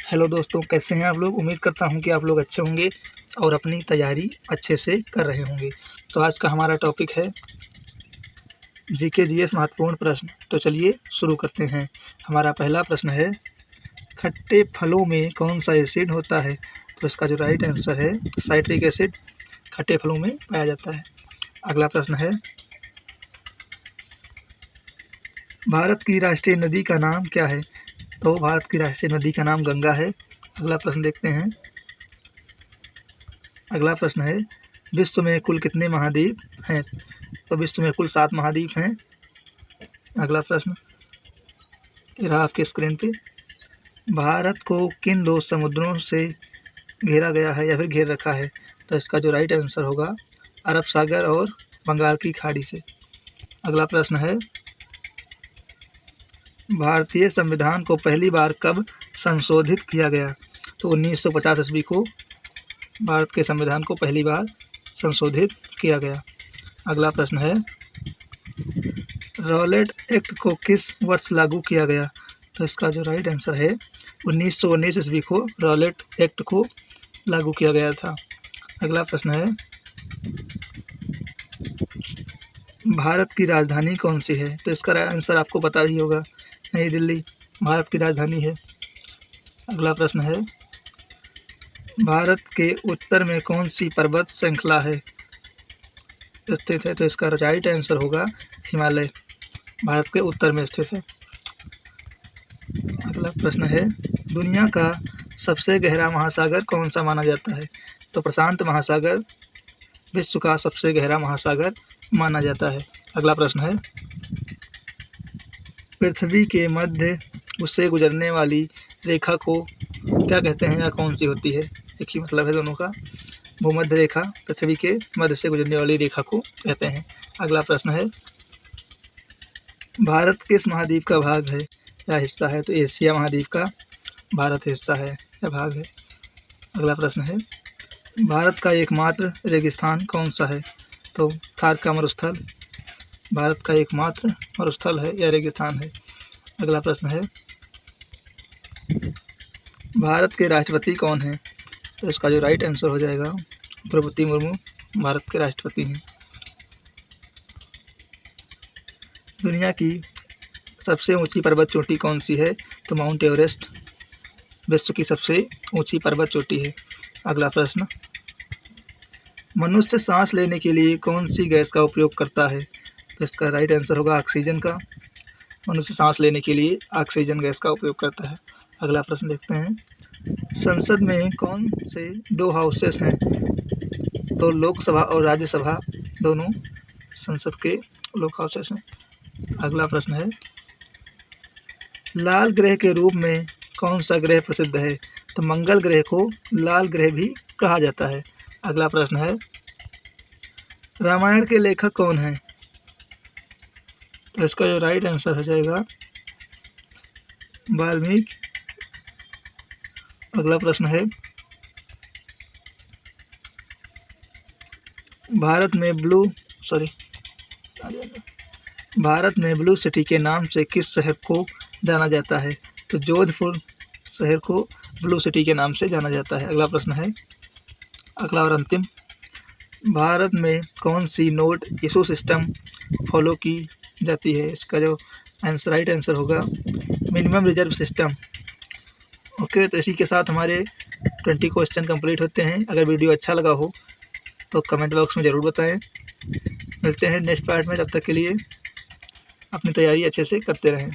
Hello दोस्तों, कैसे हैं आप लोग। उम्मीद करता हूं कि आप लोग अच्छे होंगे और अपनी तैयारी अच्छे से कर रहे होंगे। तो आज का हमारा टॉपिक है जीके जीएस महत्वपूर्ण प्रश्न। तो चलिए शुरू करते हैं। हमारा पहला प्रश्न है, खट्टे फलों में कौन सा एसिड होता है। तो इसका जो राइट आंसर है साइट्रिक एसिड खट्टे फलों में पाया जाता है। अगला प्रश्न है, भारत की राष्ट्रीय नदी का नाम क्या है। तो भारत की राष्ट्रीय नदी का नाम गंगा है। अगला प्रश्न देखते हैं। अगला प्रश्न है, विश्व में कुल कितने महाद्वीप हैं। तो विश्व में कुल 7 महाद्वीप हैं। अगला प्रश्न, ये रहा आपके स्क्रीन पे। भारत को किन 2 समुद्रों से घेरा गया है या फिर घेर रखा है। तो इसका जो राइट आंसर होगा अरब सागर और बंगाल की खाड़ी से। अगला प्रश्न है, भारतीय संविधान को पहली बार कब संशोधित किया गया। तो 1950 ईस्वी को भारत के संविधान को पहली बार संशोधित किया गया। अगला प्रश्न है, रॉलेट एक्ट को किस वर्ष लागू किया गया। तो इसका जो राइट आंसर है 1919 ईस्वी को रॉलेट एक्ट को लागू किया गया था। अगला प्रश्न है, भारत की राजधानी कौन सी है। तो इसका आंसर आपको पता ही होगा, नई दिल्ली भारत की राजधानी है। अगला प्रश्न है, भारत के उत्तर में कौन सी पर्वत श्रृंखला है स्थित है। तो इसका राइट आंसर होगा हिमालय, भारत के उत्तर में स्थित है। अगला प्रश्न है, दुनिया का सबसे गहरा महासागर कौन सा माना जाता है। तो प्रशांत महासागर विश्व का सबसे गहरा महासागर माना जाता है। अगला प्रश्न है, पृथ्वी के मध्य उससे गुजरने वाली रेखा को क्या कहते हैं या कौन सी होती है। एक ही मतलब है दोनों का। भूमध्य रेखा पृथ्वी के मध्य से गुजरने वाली रेखा को कहते हैं। अगला प्रश्न है, भारत किस महाद्वीप का भाग है या हिस्सा है। तो एशिया महाद्वीप का भारत हिस्सा है या भाग है। अगला प्रश्न है, भारत का एकमात्र रेगिस्तान कौन सा है। तो थार का मरुस्थल भारत का एकमात्र मरुस्थल है या रेगिस्तान है। अगला प्रश्न है, भारत के राष्ट्रपति कौन हैं। तो इसका जो राइट आंसर हो जाएगा द्रौपदी मुर्मू भारत के राष्ट्रपति हैं। दुनिया की सबसे ऊंची पर्वत चोटी कौन सी है। तो माउंट एवरेस्ट विश्व की सबसे ऊंची पर्वत चोटी है। अगला प्रश्न, मनुष्य सांस लेने के लिए कौन सी गैस का उपयोग करता है। तो इसका राइट आंसर होगा ऑक्सीजन का। मनुष्य सांस लेने के लिए ऑक्सीजन गैस का उपयोग करता है। अगला प्रश्न देखते हैं, संसद में कौन से 2 हाउसेस हैं। तो लोकसभा और राज्यसभा दोनों संसद के लोक हाउसेस हैं। अगला प्रश्न है, लाल ग्रह के रूप में कौन सा ग्रह प्रसिद्ध है। तो मंगल ग्रह को लाल ग्रह भी कहा जाता है। अगला प्रश्न है, रामायण के लेखक कौन हैं। तो इसका जो राइट आंसर हो जाएगा वाल्मीकि। अगला प्रश्न है, भारत में ब्लू सिटी के नाम से किस शहर को जाना जाता है। तो जोधपुर शहर को ब्लू सिटी के नाम से जाना जाता है। अगला प्रश्न है, अगला और अंतिम, भारत में कौन सी नोट इशू सिस्टम फॉलो की जाती है। इसका जो राइट आंसर होगा मिनिमम रिजर्व सिस्टम। ओके, तो इसी के साथ हमारे 20 क्वेश्चन कंप्लीट होते हैं। अगर वीडियो अच्छा लगा हो तो कमेंट बॉक्स में ज़रूर बताएं। मिलते हैं नेक्स्ट पार्ट में, तब तक के लिए अपनी तैयारी अच्छे से करते रहें।